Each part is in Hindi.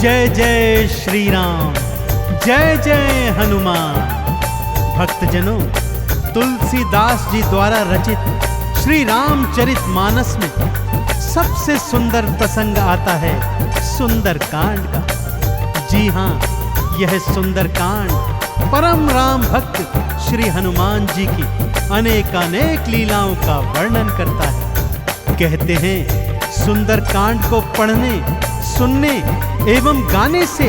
जय जय श्री राम, जय जय हनुमान। भक्तजनों, तुलसीदास जी द्वारा रचित श्री रामचरित मानस में सबसे सुंदर प्रसंग आता है सुंदर कांड का। जी हाँ, यह सुंदर कांड परम राम भक्त श्री हनुमान जी की अनेकानेक लीलाओं का वर्णन करता है। कहते हैं सुंदर कांड को पढ़ने, सुनने एवं गाने से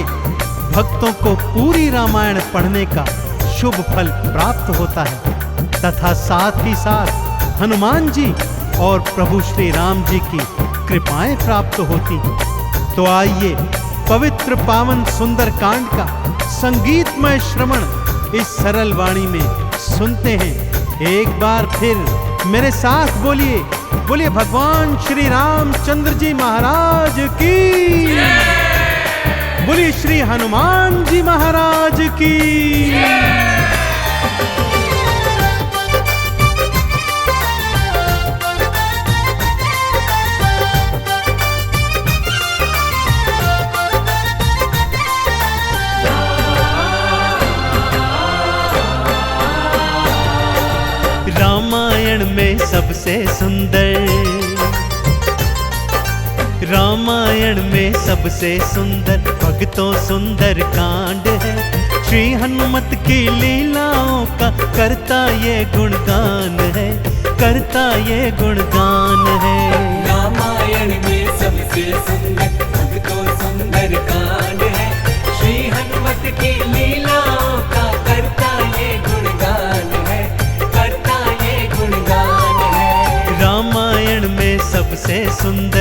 भक्तों को पूरी रामायण पढ़ने का शुभ फल प्राप्त होता है तथा साथ ही साथ हनुमान जी और प्रभु श्री राम जी की कृपाएं प्राप्त होती हैं। तो आइए पवित्र पावन सुंदर कांड का संगीतमय श्रवण इस सरल वाणी में सुनते हैं। एक बार फिर मेरे साथ बोलिए, बोलिए भगवान श्री रामचंद्र जी महाराज की, बोलिए श्री हनुमान जी महाराज की। रामायण में सबसे सुंदर, रामायण में सबसे सुंदर भक्तों सुंदर कांड है। श्री हनुमत की लीलाओं का करता ये गुणगान है, करता ये गुणगान है। रामायण में सबसे सुंदर भक्तों सुंदर कांड है। श्री हनुमत की लीलाओं का करता ये गुणगान है, करता ये गुणगान है। रामायण में सबसे सुंदर।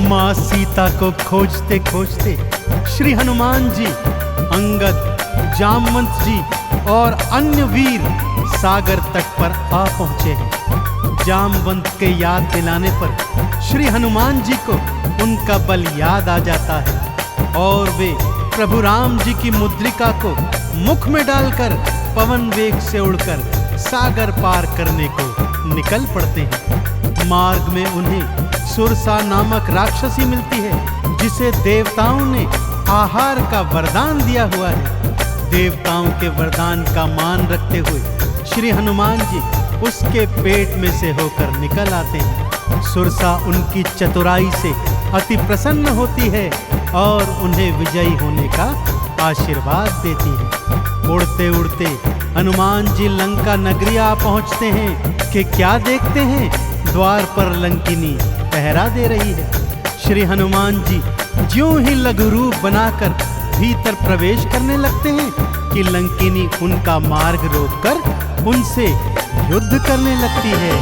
माँ सीता को खोजते खोजते श्री हनुमान जी, अंगद, जामवंत जी और अन्य वीर सागर तट पर आ पहुंचे हैं। जामवंत के याद दिलाने पर श्री हनुमान जी को उनका बल याद आ जाता है और वे प्रभु राम जी की मुद्रिका को मुख में डालकर पवन वेग से उड़कर सागर पार करने को निकल पड़ते हैं। मार्ग में उन्हें सुरसा नामक राक्षसी मिलती है जिसे देवताओं ने आहार का वरदान दिया हुआ है। देवताओं के वरदान का मान रखते हुए श्री हनुमान जी उसके पेट में से होकर निकल आते हैं। सुरसा उनकी चतुराई से अति प्रसन्न होती है और उन्हें विजयी होने का आशीर्वाद देती है। उड़ते उड़ते हनुमान जी लंका नगरी आ पहुंचते हैं कि क्या देखते हैं, द्वार पर लंकिनी पहरा दे रही है। श्री हनुमान जी ज्यों ही लघु रूप बनाकर भीतर प्रवेश करने लगते हैं कि लंकिनी उनका मार्ग रोककर उनसे युद्ध करने लगती है।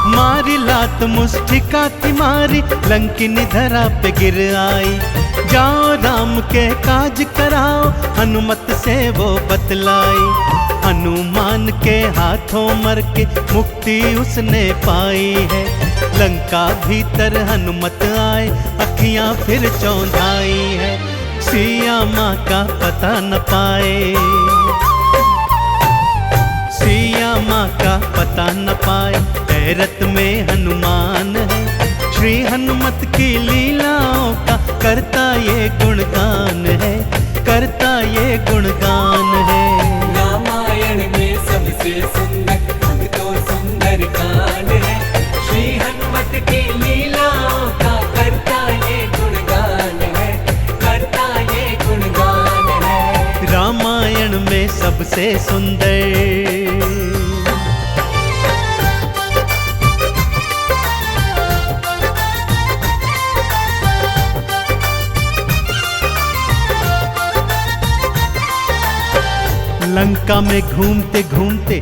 मारी लात मुष्टिका की मारी, लंकिनी धरा पे गिर आई। जाओ राम के काज कराओ, हनुमत से वो बतलाई। हनुमान के हाथों मर के मुक्ति उसने पाई है। लंका भीतर हनुमत आए, अखियां फिर चौंधाई है। सिया माँ का पता न पाए, सिया माँ का पता न पाए। हैरत में हनुमान है, श्री हनुमत की लीलाओं का करता ये गुणगान है, करता ये गुणगान है। रामायण में सबसे सुंदर भक्तों सुंदर कांड है। श्री हनुमत की लीलाओं का करता ये गुणगान है, करता ये गुणगान है। रामायण में सबसे सुंदर। लंका में घूमते घूमते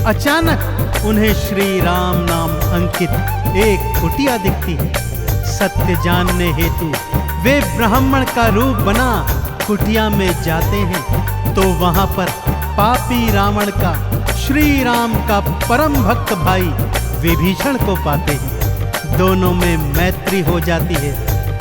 अचानक उन्हें श्री राम नाम अंकित एक कुटिया दिखती है। सत्य जानने हेतु वे ब्राह्मण का रूप बना कुटिया में जाते हैं तो वहां पर पापी रावण का श्री राम का परम भक्त भाई विभीषण को पाते हैं। दोनों में मैत्री हो जाती है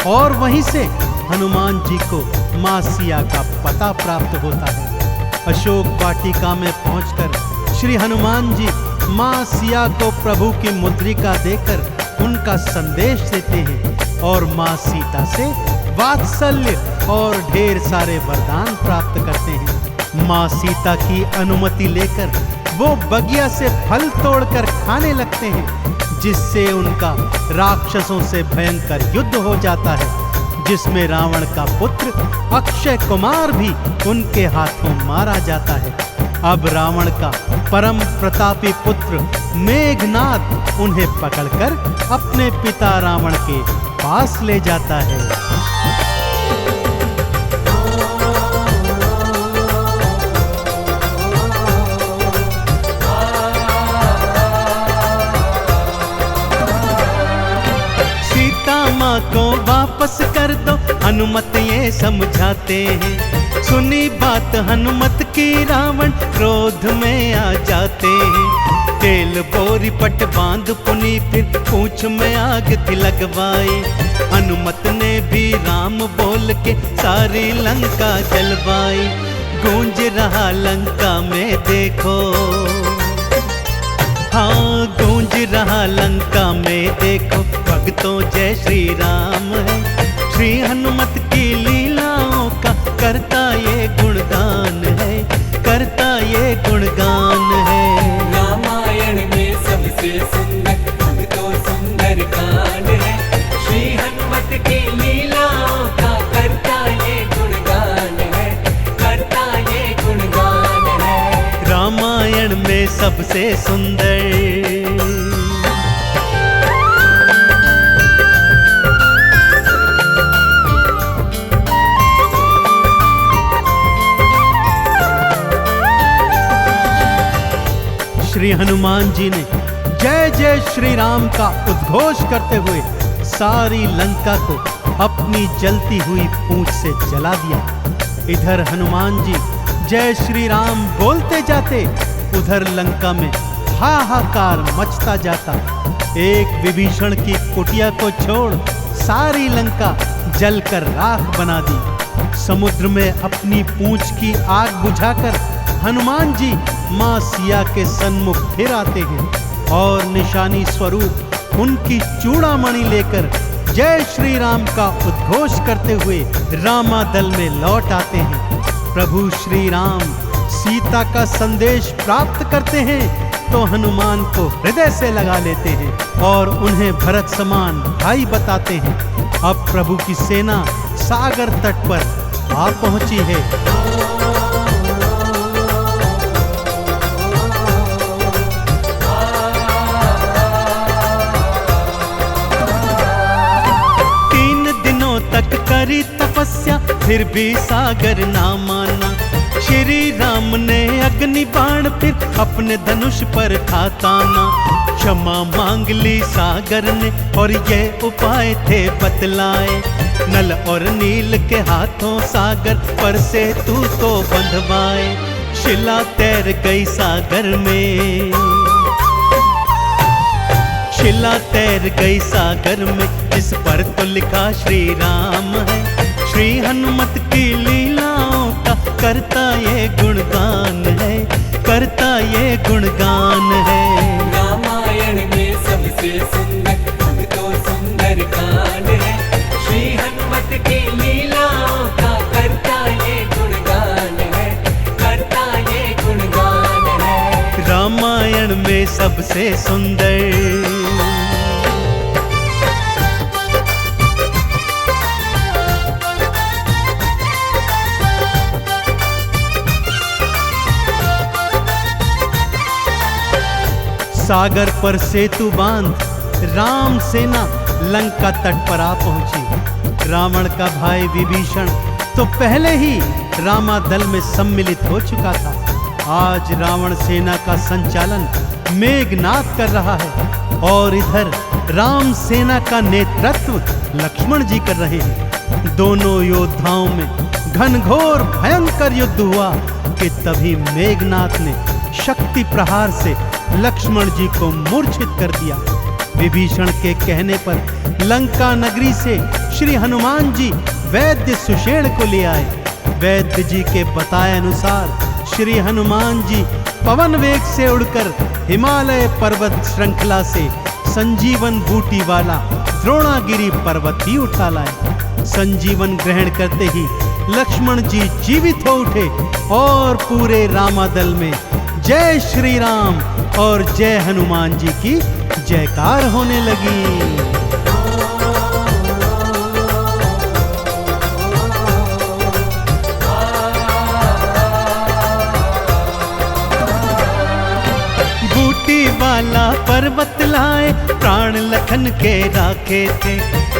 और वहीं से हनुमान जी को मां सिया का पता प्राप्त होता है। अशोक वाटिका में पहुंचकर श्री हनुमान जी मां सिया को प्रभु की मुद्रिका देकर उनका संदेश देते हैं और मां सीता से वात्सल्य और ढेर सारे वरदान प्राप्त करते हैं। मां सीता की अनुमति लेकर वो बगिया से फल तोड़कर खाने लगते हैं, जिससे उनका राक्षसों से भयंकर युद्ध हो जाता है, जिसमें रावण का पुत्र अक्षय कुमार भी उनके हाथों मारा जाता है। अब रावण का परम प्रतापी पुत्र मेघनाद उन्हें पकड़कर अपने पिता रावण के पास ले जाता है। माँ को वापस कर दो, हनुमत ये समझाते हैं। सुनी बात हनुमत की रावण क्रोध में आ जाते हैं। तेल बोरी पट बांध पुनी फिर पूंछ में आग थी लगवाई। हनुमत ने भी राम बोल के सारी लंका जलवाई। गूंज रहा लंका में देखो, हाँ गूंज रहा लंका में देखो, भक्तों जय श्री राम है। श्री हनुमत की लीलाओं का करता ये गुणगान है, करता ये गुणगान है। रामायण में सबसे सुंदर भक्तों सुंदर कांड है। श्री हनुमत की लीलाओं का करता ये गुणगान है, करता ये गुणगान है। रामायण में सबसे सुंदर श्री हनुमान जी ने जय जय श्री राम का उद्घोष करते हुए सारी लंका को अपनी जलती हुई पूंछ से जला दिया। इधर हनुमान जी जय श्री राम बोलते जाते, उधर लंका में हाहाकार मचता जाता। एक विभीषण की कुटिया को छोड़ सारी लंका जलकर राख बना दी। समुद्र में अपनी पूंछ की आग बुझाकर हनुमान जी मां सिया के सन्मुख फिर आते हैं और निशानी स्वरूप उनकी चूड़ामणि लेकर जय श्री राम का उद्घोष करते हुए रामादल में लौट आते हैं। प्रभु श्री राम सीता का संदेश प्राप्त करते हैं तो हनुमान को हृदय से लगा लेते हैं और उन्हें भरत समान भाई बताते हैं। अब प्रभु की सेना सागर तट पर आ पहुंची है। तक करी तपस्या फिर भी सागर ना माना। श्री राम ने अग्नि बाण फिर अपने धनुष पर था ताना। क्षमा मांग ली सागर ने और ये उपाय थे बतलाए। नल और नील के हाथों सागर पर से तू तो बंधवाए। शिला तैर गई सागर में, शिला तैर गई सागर में, जिस पर तो लिखा श्री राम है। श्री हनुमत की लीलाओं का करता ये गुणगान है, करता ये गुणगान है। रामायण में सबसे सुंदर भक्तों सुंदर कांड है। श्री हनुमत की लीलाओं का करता ये गुणगान है, करता ये गुणगान है। रामायण में सबसे सुंदर सागर पर सेतु बांध राम सेना लंका तट पर आ पहुंची। रावण का भाई विभीषण तो पहले ही रामादल में सम्मिलित हो चुका था। आज रावण सेना का संचालन मेघनाद कर रहा है और इधर राम सेना का नेतृत्व लक्ष्मण जी कर रहे हैं। दोनों योद्धाओं में घनघोर भयंकर युद्ध हुआ कि तभी मेघनाद ने शक्ति प्रहार से लक्ष्मण जी को मूर्छित कर दिया। विभीषण के कहने पर लंका नगरी से श्री हनुमान जी वैद्य सुषेण को ले आए। वैद्य जी के बताए अनुसार श्री हनुमान जी पवन वेग से उड़कर हिमालय पर्वत श्रृंखला से संजीवन बूटी वाला द्रोणागिरी पर्वत ही उठा लाए। संजीवन ग्रहण करते ही लक्ष्मण जी जीवित हो उठे और पूरे रामादल में जय श्री राम और जय हनुमान जी की जयकार होने लगी। वाला पर्वत लाए प्राण लखन के राखे थे।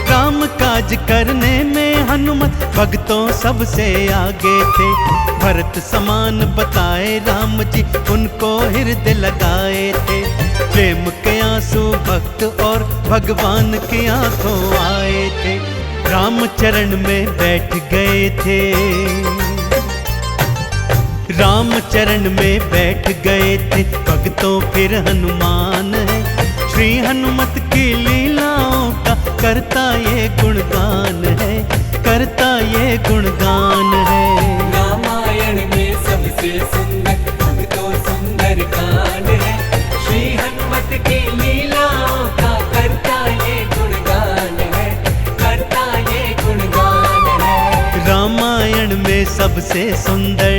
राम काज करने में हनुमत भक्तों सबसे आगे थे। भरत समान बताए राम जी उनको हृदय लगाए थे। प्रेम के आंसू भक्त और भगवान की आंखों आए थे। राम चरण में बैठ गए थे। राम चरण में बैठ गए थे भक्तों फिर हनुमान है। श्री हनुमत की लीलाओं का करता ये गुणगान है, करता ये गुणगान है। रामायण में सबसे सुंदर भक्तों सुंदर कांड है। श्री हनुमत की लीलाओं का करता ये गुणगान है, करता ये गुणगान है। रामायण में सबसे सुंदर।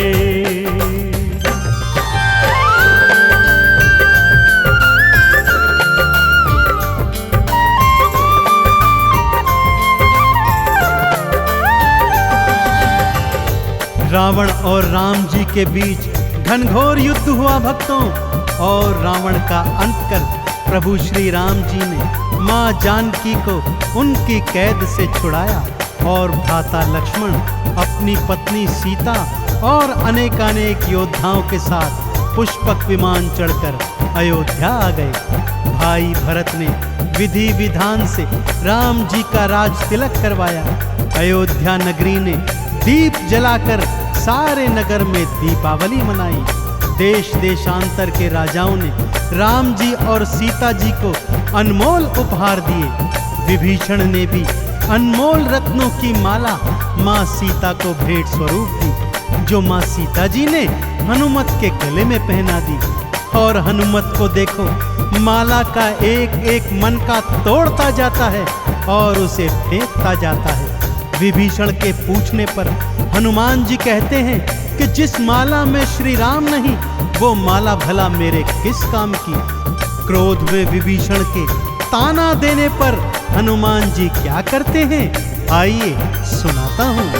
रावण और राम जी के बीच घनघोर युद्ध हुआ भक्तों, और रावण का अंत कर प्रभु श्री राम जी ने माँ जानकी को उनकी कैद से छुड़ाया और भ्राता लक्ष्मण अपनी पत्नी सीता और अनेकानेक योद्धाओं के साथ पुष्पक विमान चढ़कर अयोध्या आ गए। भाई भरत ने विधि विधान से राम जी का राज तिलक करवाया। अयोध्या नगरी ने दीप जलाकर सारे नगर में दीपावली मनाई। देश देशांतर के राजाओं ने राम जी और सीता जी को अनमोल उपहार दिए। विभीषण ने भी अनमोल रत्नों की माला माँ सीता को भेंट स्वरूप दी, जो माँ सीता जी ने हनुमत के गले में पहना दी। और हनुमत को देखो, माला का एक एक मन का तोड़ता जाता है और उसे फेंकता जाता है। विभीषण के पूछने पर हनुमान जी कहते हैं कि जिस माला में श्री राम नहीं, वो माला भला मेरे किस काम की। क्रोध में विभीषण के ताना देने पर हनुमान जी क्या करते हैं, आइए सुनाता हूँ।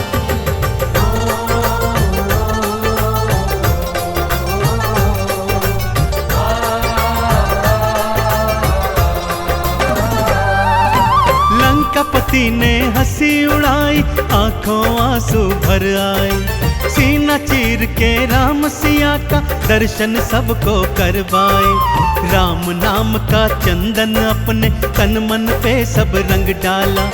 लंकापति ने हंसी उड़ाई, आंखों आंसू भर आए। सीना चीर के राम सिया का दर्शन सबको करवाए। राम नाम का चंदन अपने तन मन पे सब रंग डाला।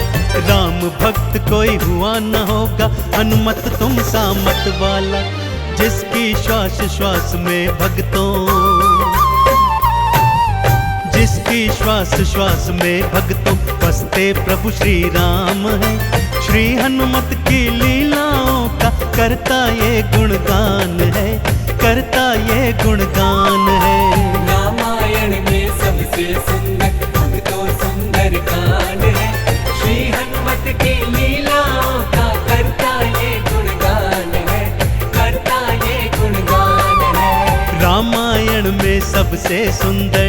राम भक्त कोई हुआ न होगा, हनुमत तुम सा मत वाला। जिसकी श्वास श्वास में भक्तों, जिसकी श्वास श्वास में भक्तों बसते प्रभु श्री राम है। श्री हनुमत की लीलाओं का करता ये गुणगान है, करता ये गुणगान है। रामायण में सबसे सुंदर भक्तों सुंदर कांड है। श्री हनुमत की लीलाओं का करता ये गुणगान है, करता ये गुणगान है। रामायण में सबसे सुंदर।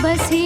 बसी